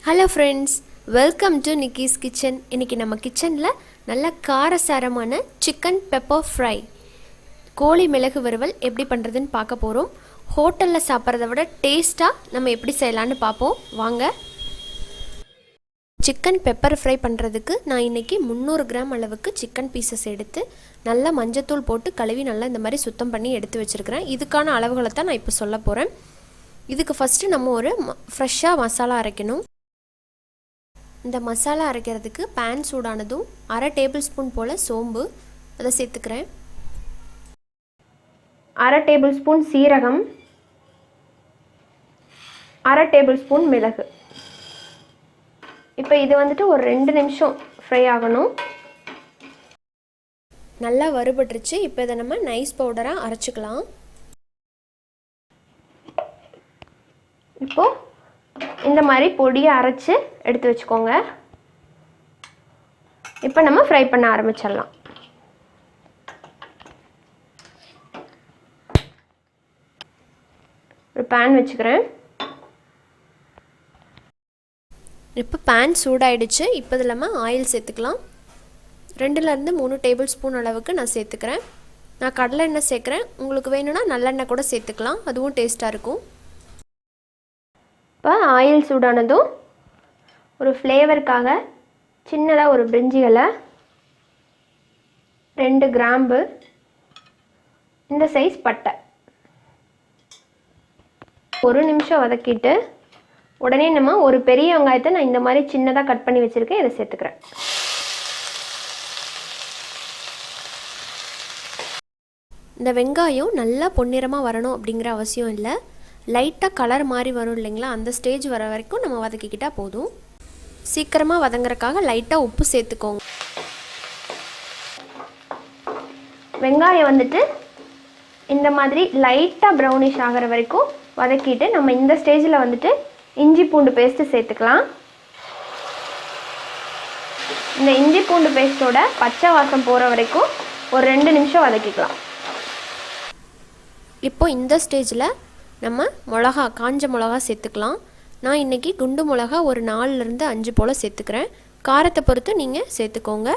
Hello friends, welcome to Nikki's kitchen. இன்றைக்கி நம்ம கிச்சனில் நல்ல காரசாரமான சிக்கன் பெப்பர் ஃப்ரை, கோழி மிளகு வறுவல் எப்படி பண்ணுறதுன்னு பார்க்க போகிறோம். ஹோட்டலில் சாப்பிட்றத விட டேஸ்ட்டாக நம்ம எப்படி செய்யலான்னு பார்ப்போம் வாங்க. சிக்கன் பெப்பர் ஃப்ரை பண்ணுறதுக்கு நான் இன்றைக்கி 300 கிராம் அளவுக்கு சிக்கன் பீசஸ் எடுத்து நல்லா மஞ்சத்தூள் போட்டு கழுவி நல்லா இந்த மாதிரி சுத்தம் பண்ணி எடுத்து வச்சுருக்கிறேன். இதுக்கான அளவுகளை தான் நான் இப்போ சொல்ல போகிறேன். இதுக்கு ஃபஸ்ட்டு நம்ம ஒரு ஃப்ரெஷ்ஷாக மசாலா அரைக்கணும். இந்த மசாலா அரைக்கிறதுக்கு பேன் சூடானதும் 1/2 டேபிள் ஸ்பூன் போல் சோம்பு அதை சேர்த்துக்கிறேன். 1/2 டேபிள் ஸ்பூன் சீரகம், 1/2 டேபிள் ஸ்பூன் மிளகு. இப்போ இது வந்துட்டு ஒரு 2 நிமிஷம் ஃப்ரை ஆகணும். நல்லா வறுபட்டுருச்சு. இப்போ இதை நம்ம நைஸ் பவுடராக அரைச்சிக்கலாம். இப்போது இந்த மாதிரி பொடியை அரைச்சி எடுத்து வச்சுக்கோங்க. இப்போ நம்ம ஃப்ரை பண்ண ஆரம்பிச்சிடலாம். ஒரு பேன் வச்சுக்கிறேன். இப்போ பேன் சூடாயிடுச்சு. இப்போ இதில் நம்ம ஆயில் சேர்த்துக்கலாம். 2லேருந்து 3 டேபிள் ஸ்பூன் அளவுக்கு நான் சேர்த்துக்கிறேன். நான் கடலை எண்ணெய் சேர்க்குறேன். உங்களுக்கு வேணும்னா நல்லெண்ணெய் கூட சேர்த்துக்கலாம், அதுவும் டேஸ்ட்டாக இருக்கும். இப்போ ஆயில் சூடானதும் ஒரு ஃப்ளேவருக்காக சின்னதாக ஒரு பிரிஞ்சி இலை, 2 கிராம்பு, இந்த சைஸ் பட்டை, 1 நிமிஷம் வதக்கிட்டு உடனே நம்ம ஒரு பெரிய வெங்காயத்தை நான் இந்த மாதிரி சின்னதாக கட் பண்ணி வச்சுருக்கேன், இதை சேர்த்துக்கிறேன். இந்த வெங்காயம் நல்லா பொன்னிறமாக வரணும் அப்படிங்கிற அவசியம் இல்லை. லைட்டாக கலர் மாதிரி வரும் இல்லைங்களா, அந்த ஸ்டேஜ் வர வரைக்கும் நம்ம வதக்கிக்கிட்டால் போதும். சீக்கிரமாக வதங்குறதுக்காக லைட்டாக உப்பு சேர்த்துக்கோங்க. வெங்காயம் வந்துட்டு இந்த மாதிரி லைட்டாக ப்ரௌனிஷ் ஆகிற வரைக்கும் வதக்கிட்டு நம்ம இந்த ஸ்டேஜில் வந்துட்டு இஞ்சி பூண்டு பேஸ்ட்டு சேர்த்துக்கலாம். இந்த இஞ்சி பூண்டு பேஸ்ட்டோட பச்சை வாசம் போகிற வரைக்கும் ஒரு 2 நிமிஷம் வதக்கிக்கலாம். இப்போ இந்த ஸ்டேஜில் நம்ம காஞ்ச மிளகா சேர்த்துக்கலாம். நான் இன்றைக்கி குண்டு மிளகா ஒரு 4லேருந்து 5 போல் சேர்த்துக்கிறேன். காரத்தை பொறுத்து நீங்கள் சேர்த்துக்கோங்க.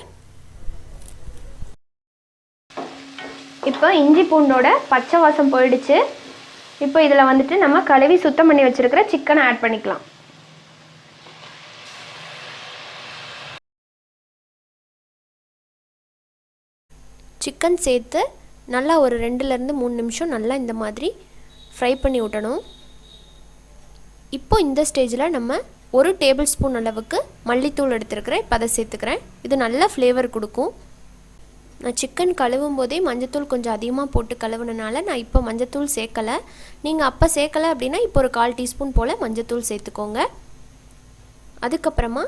இப்போ இஞ்சி பூண்டோட பச்சை வாசம் போயிடுச்சு. இப்போ இதில் வந்துட்டு நம்ம கழுவி சுத்தம் பண்ணி வச்சுருக்கிற சிக்கனை ஆட் பண்ணிக்கலாம். சிக்கன் சேர்த்து நல்லா ஒரு 2லேருந்து 3 நிமிஷம் நல்லா இந்த மாதிரி ஃப்ரை பண்ணி விட்டணும். இப்போ இந்த ஸ்டேஜில் நம்ம 1 டேபிள் ஸ்பூன் அளவுக்கு மல்லித்தூள் எடுத்துருக்கிறேன். இப்போ அதை சேர்த்துக்கிறேன். இது நல்ல ஃப்ளேவர் கொடுக்கும். நான் சிக்கன் கழுவும் போதே மஞ்சத்தூள் கொஞ்சம் அதிகமாக போட்டு கழுவுனனால நான் இப்போ மஞ்சத்தூள் சேர்க்கலை. நீங்கள் அப்போ சேர்க்கலை அப்படின்னா இப்போ ஒரு 1/4 டீஸ்பூன் போல் மஞ்சத்தூள் சேர்த்துக்கோங்க. அதுக்கப்புறமா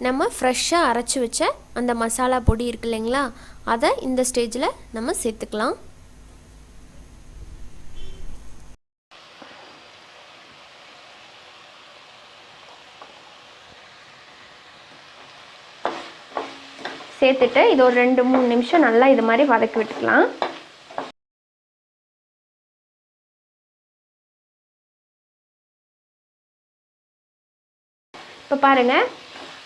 நம்ம ஃப்ரெஷ்ஷாக அரைச்சி வச்ச அந்த மசாலா பொடி இருக்கு இல்லைங்களா, அதை இந்த ஸ்டேஜில் நம்ம சேர்த்துக்கலாம். சேர்த்துட்டு இது ஒரு 2-3 நிமிஷம் நல்லா இது மாதிரி வதக்கி விட்டுக்கலாம். இப்போ பாருங்கள்,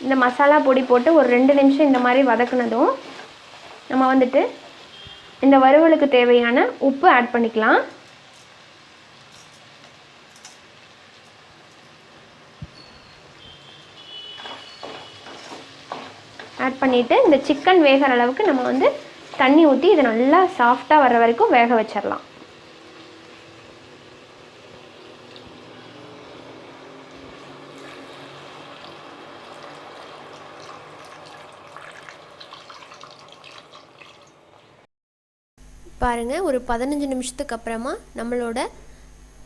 இந்த மசாலா பொடி போட்டு ஒரு 2 நிமிஷம் இந்த மாதிரி வதக்குனதும் நம்ம வந்துட்டு இந்த வறுவலுக்கு தேவையான உப்பு ஆட் பண்ணிக்கலாம். ஆட் பண்ணிவிட்டு இந்த சிக்கன் வேகிற அளவுக்கு நம்ம வந்து தண்ணி ஊற்றி இது நல்லா சாஃப்டாக வர்ற வரைக்கும் வேக வச்சிடலாம். பாருங்கள், ஒரு 15 நிமிஷத்துக்கு அப்புறமா நம்மளோட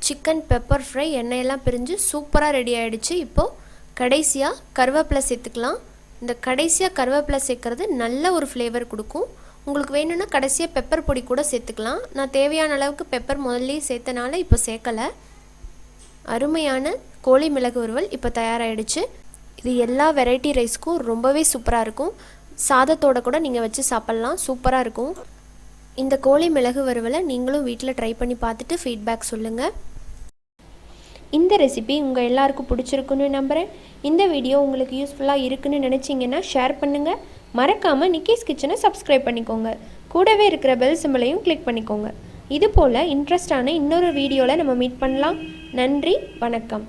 சிக்கன் பெப்பர் ஃப்ரை எண்ணெயெல்லாம் பிரிஞ்சு சூப்பராக ரெடி ஆகிடுச்சு. இப்போது கடைசியாக கருவேப்பிலை சேர்த்துக்கலாம். இந்த கடைசியாக கருவேப்பிலை சேர்க்குறது நல்ல ஒரு ஃப்ளேவர் கொடுக்கும். உங்களுக்கு வேணும்னா கடைசியாக பெப்பர் பொடி கூட சேர்த்துக்கலாம். நான் தேவையான அளவுக்கு பெப்பர் முதல்லையே சேர்த்தனால இப்போ சேர்க்கலை. அருமையான கோழி மிளகு வறுவல் இப்போ தயாராகிடுச்சு. இது எல்லா வெரைட்டி ரைஸ்க்கும் ரொம்பவே சூப்பராக இருக்கும். சாதத்தோடு கூட நீங்கள் வச்சு சாப்பிட்லாம், சூப்பராக இருக்கும். இந்த கோழி மிளகு வறுவலை நீங்களும் வீட்டில் ட்ரை பண்ணி பார்த்துட்டு ஃபீட்பேக் சொல்லுங்கள். இந்த ரெசிபி உங்கள் எல்லாருக்கும் பிடிச்சிருக்குன்னு நம்புகிறேன். இந்த வீடியோ உங்களுக்கு யூஸ்ஃபுல்லாக இருக்குன்னு நினச்சிங்கன்னா ஷேர் பண்ணுங்கள். மறக்காமல் நிக்கீஸ் கிச்சனை சப்ஸ்கிரைப் பண்ணிக்கோங்க. கூடவே இருக்கிற பெல் சிம்பலையும் கிளிக் பண்ணிக்கோங்க. இது போல் இன்ட்ரெஸ்டான இன்னொரு வீடியோவில் நம்ம மீட் பண்ணலாம். நன்றி, வணக்கம்.